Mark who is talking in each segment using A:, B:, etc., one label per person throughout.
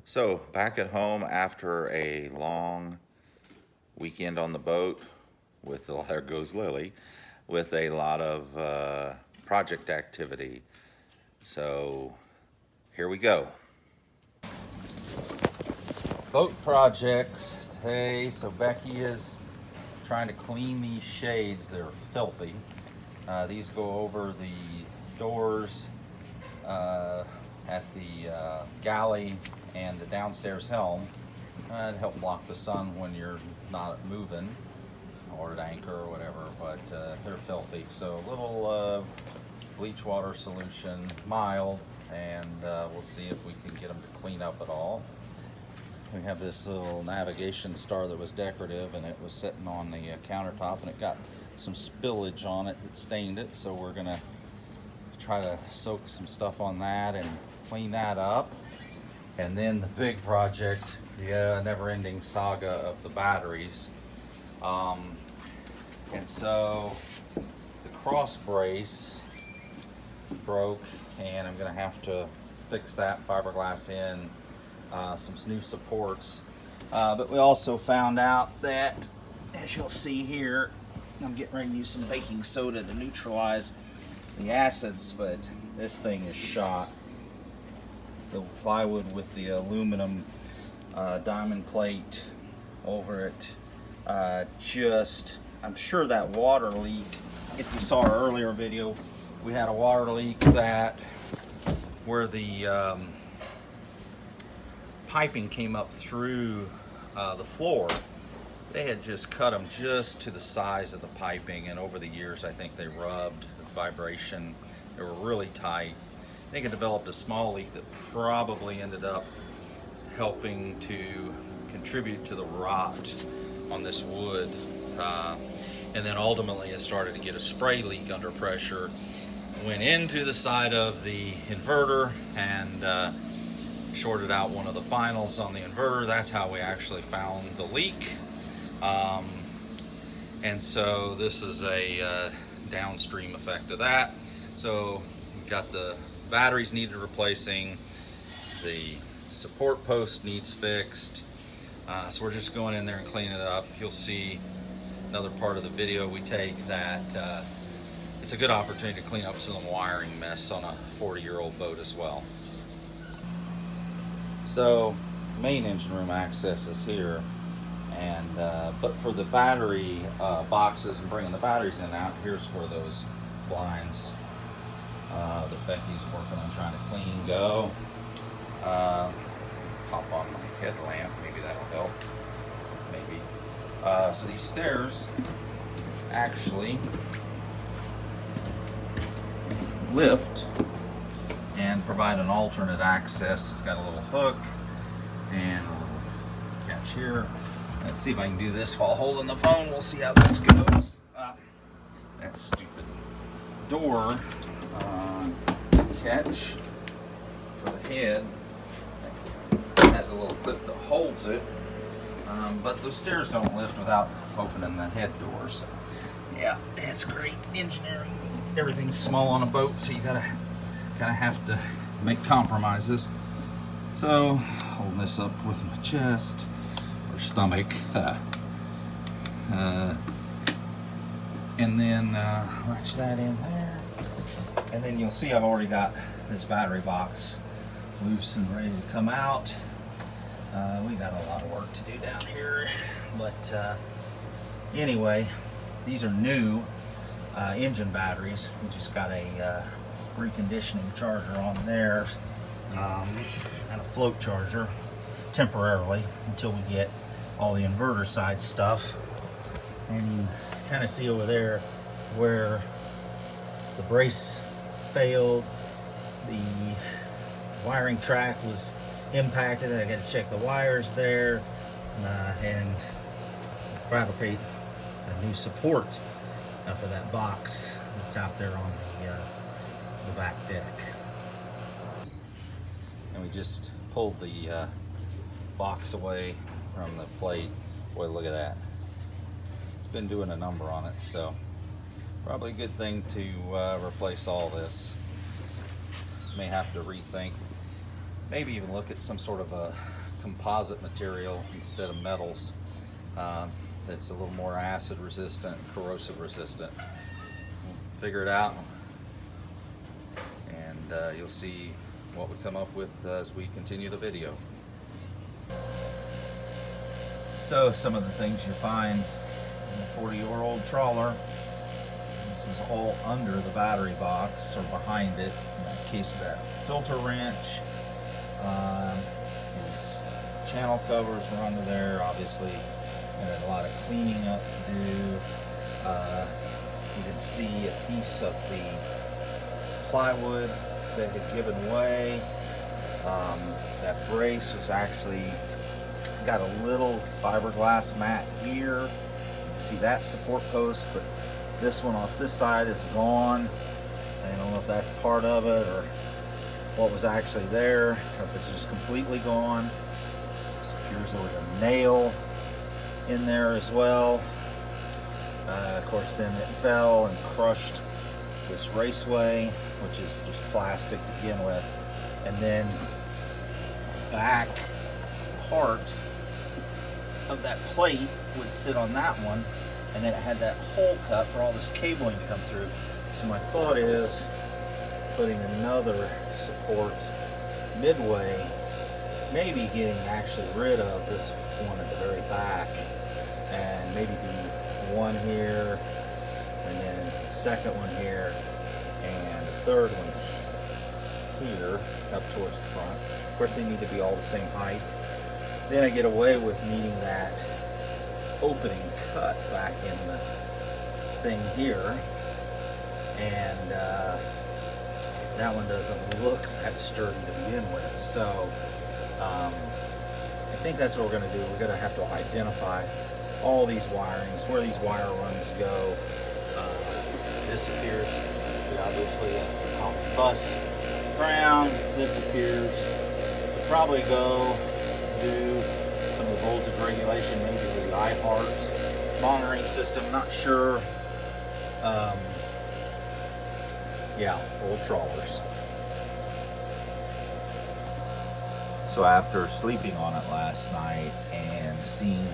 A: So, back at home after a long weekend on the boat with, there goes Lily, with a lot of project activity. So, here we go. Boat projects today. So, Becky is trying to clean these shades. They're filthy. These go over the doors at the galley and the downstairs helm to help block the sun when you're not moving or at anchor or whatever, but they're filthy. So a little bleach water solution, mild, and we'll see if we can get them to clean up at all. We have this little navigation star that was decorative, and it was sitting on the countertop, and it got some spillage on it that stained it, so we're gonna try to soak some stuff on that and clean that up. And then the big project, the never-ending saga of the batteries. And so the cross brace broke, and I'm gonna have to fix that, fiberglass in some new supports. But we also found out that, as you'll see here, I'm getting ready to use some baking soda to neutralize the acids, but this thing is shot. The plywood with the aluminum diamond plate over it, I'm sure that water leak, if you saw our earlier video, we had a water leak that where the piping came up through the floor. They had just cut them just to the size of the piping, and over the years I think they rubbed with vibration. They were really tight. I think it developed a small leak that probably ended up helping to contribute to the rot on this wood. And then ultimately it started to get a spray leak under pressure, went into the side of the inverter and shorted out one of the finals on the inverter. That's how we actually found the leak. And so this is a downstream effect of that. So we've got the batteries needed replacing, the support post needs fixed. So we're just going in there and cleaning it up. You'll see another part of the video we take that it's a good opportunity to clean up some wiring mess on a 40-year-old boat as well. So main engine room access is here, and but for the battery boxes and bringing the batteries in and out, here's where those blinds that Becky's working on trying to clean go. Pop on my headlamp, maybe that'll help. Maybe. So these stairs actually lift and provide an alternate access. It's got a little hook and a little catch here. Let's see if I can do this while holding the phone. We'll see how this goes. That stupid door catch for the head has a little clip that holds it, but the stairs don't lift without opening the head door. So yeah, it's great engineering. Everything's small on a boat, so you gotta kind of have to make compromises. So holding this up with my chest or stomach, and then latch that in there. And then you'll see I've already got this battery box loose and ready to come out. We got a lot of work to do down here, but anyway, these are new engine batteries. We just got a reconditioning charger on there and a float charger temporarily until we get all the inverter side stuff. And you kind of see over there where the brace failed, the wiring track was impacted, and I got to check the wires there and fabricate a new support for that box that's out there on the back deck. And we just pulled the box away from the plate. Boy, look at that. It's been doing a number on it, so probably a good thing to replace all this. May have to rethink, maybe even look at some sort of a composite material instead of metals. It's a little more acid resistant, corrosive resistant. We'll figure it out, and you'll see what we come up with as we continue the video. So some of the things you find in a 40-year-old trawler. This was all under the battery box, or behind it. In the case of that filter wrench, his channel covers were under there, obviously. And a lot of cleaning up to do. You can see a piece of the plywood that had given way. That brace was actually got a little fiberglass mat here. You can see that support post, but this one off this side is gone. I don't know if that's part of it or what was actually there, or if it's just completely gone. It appears there was a nail in there as well. Of course, then it fell and crushed this raceway, which is just plastic to begin with, and then back part of that plate would sit on that one, and then it had that hole cut for all this cabling to come through. So my thought is putting another support midway, maybe getting actually rid of this one at the very back, and maybe do one here, and then second one here, and a third one here up towards the front. Of course, they need to be all the same height. Then I get away with needing that opening cut back in the thing here, and that one doesn't look that sturdy to begin with. So I think that's what we're going to do. We're going to have to identify all these wirings, where these wire runs go. This appears to be obviously on the bus ground. This appears to probably go do some of the voltage regulation, maybe with the iHeart monitoring system, not sure. Yeah, old trawlers. So after sleeping on it last night and seeing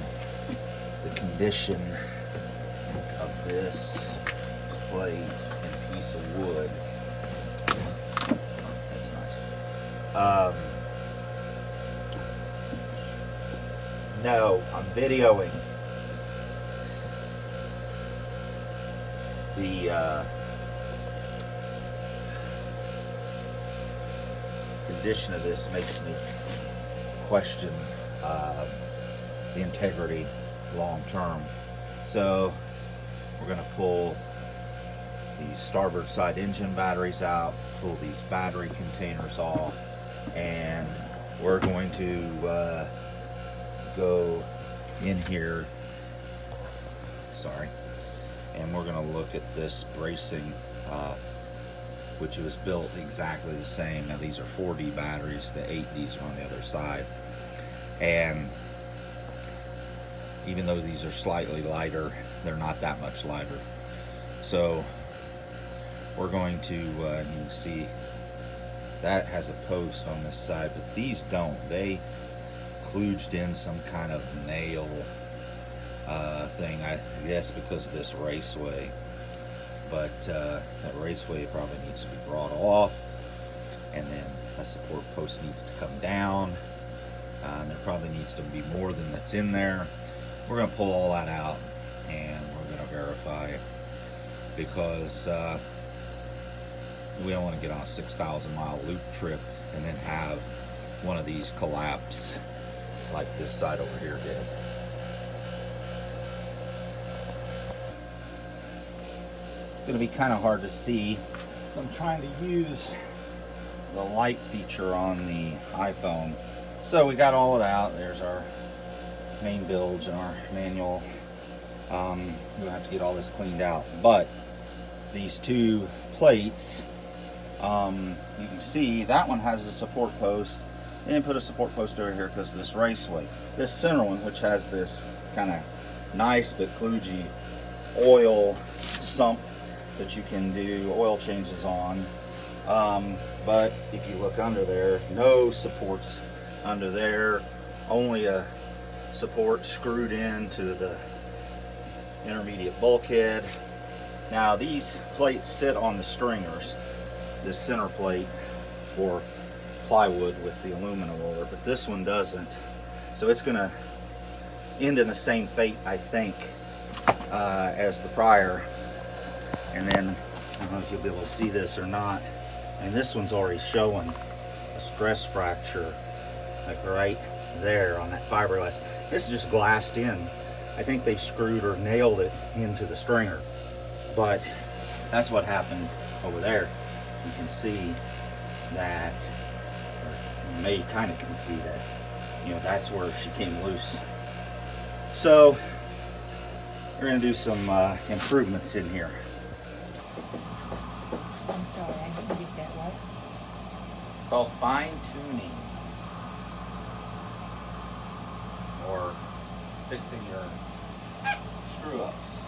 A: the condition of this plate and piece of wood, that's nice. No, I'm videoing the condition of this. Makes me question the integrity long term. So we're going to pull the starboard side engine batteries out, pull these battery containers off, and we're going to go in here, and we're going to look at this bracing, which was built exactly the same. Now these are 4D batteries, the 8Ds are on the other side, and even though these are slightly lighter, they're not that much lighter. So we're going to, you can see that has a post on this side, but these don't. They kludged in some kind of nail thing, I guess because of this raceway. But that raceway probably needs to be brought off, and then a support post needs to come down, and there probably needs to be more than that's in there. We're going to pull all that out, and we're going to verify it, because we don't want to get on a 6,000-mile loop trip and then have one of these collapse like this side over here did. It's going to be kind of hard to see, so I'm trying to use the light feature on the iPhone. So we got all it out. There's our main bilge and our manual. We'll have to get all this cleaned out, but these two plates, you can see that one has a support post, and put a support post over here because of this raceway. This center one, which has this kind of nice but kludgy oil sump that you can do oil changes on, but if you look under there, no supports under there only a support screwed into the intermediate bulkhead. Now these plates sit on the stringers, this center plate for plywood with the aluminum roller, but this one doesn't. So it's going to end in the same fate, I think, as the prior. And then, I don't know if you'll be able to see this or not, and this one's already showing a stress fracture, like right there on that fiberglass. This is just glassed in. I think they screwed or nailed it into the stringer, but that's what happened over there. You can see that, or you may kind of can see that, you know, that's where she came loose. So we're going to do some improvements in here.
B: I'm sorry, I didn't get that right.
A: Called fine tuning, or fixing your screw ups.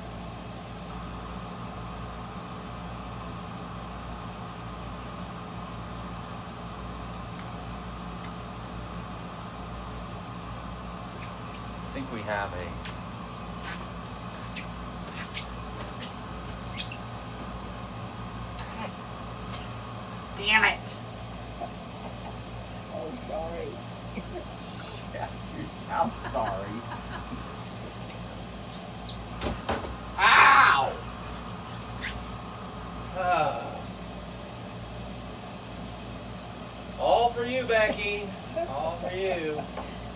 A: I think we have a damn it.
B: Oh, sorry.
A: Yeah, I'm sorry. Ow! All for you, Becky. All for you.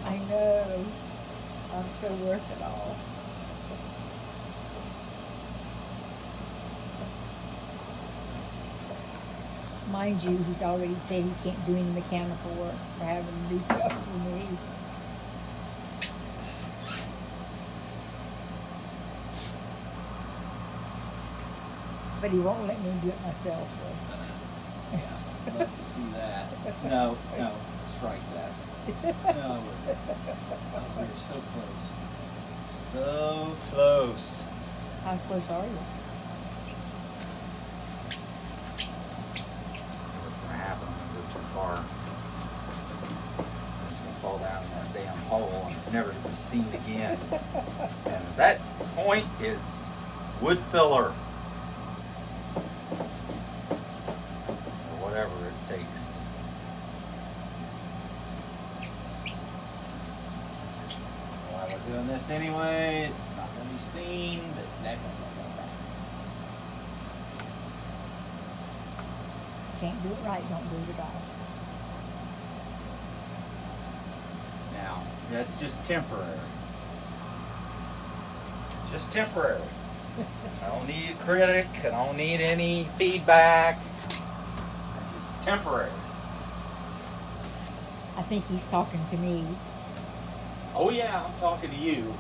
B: I know. I'm so worth it all. Mind you, he's already said he can't do any mechanical work for having to do stuff for me. But he won't let me do it myself, so.
A: Yeah, love to see that. No, strike that. No, we're so close. So close.
B: How close are you?
A: What's going to happen when we go too far? It's going to fall down in that damn hole and never be seen again. And that point is wood filler. Or whatever it takes. While we're doing this anyway, it's not going to be seen, but
B: Can't do it right, don't do it at all.
A: now, that's just temporary. Just temporary. I don't need a critic. I don't need any feedback. It's temporary.
B: I think he's talking to me.
A: Oh yeah, I'm talking to you.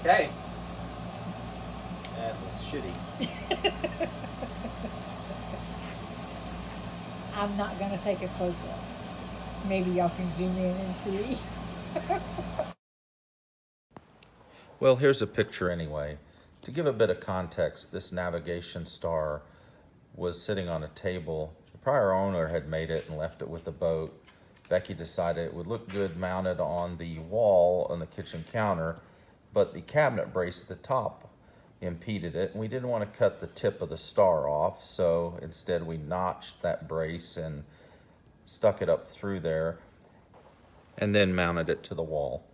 A: Okay. That was shitty.
B: I'm not going to take a close-up. Maybe y'all can zoom in and see.
C: Well, here's a picture anyway. To give a bit of context, this navigation star was sitting on a table. The prior owner had made it and left it with the boat. Becky decided it would look good mounted on the wall on the kitchen counter, but the cabinet brace at the top impeded it, and we didn't want to cut the tip of the star off, so instead we notched that brace and stuck it up through there and then mounted it to the wall.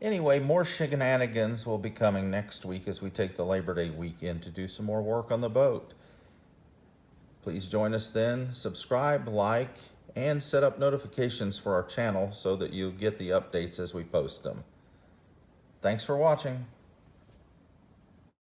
C: Anyway, more shenanigans will be coming next week as we take the Labor Day weekend to do some more work on the boat. Please join us then, subscribe, like, and set up notifications for our channel so that you'll get the updates as we post them. Thanks for watching.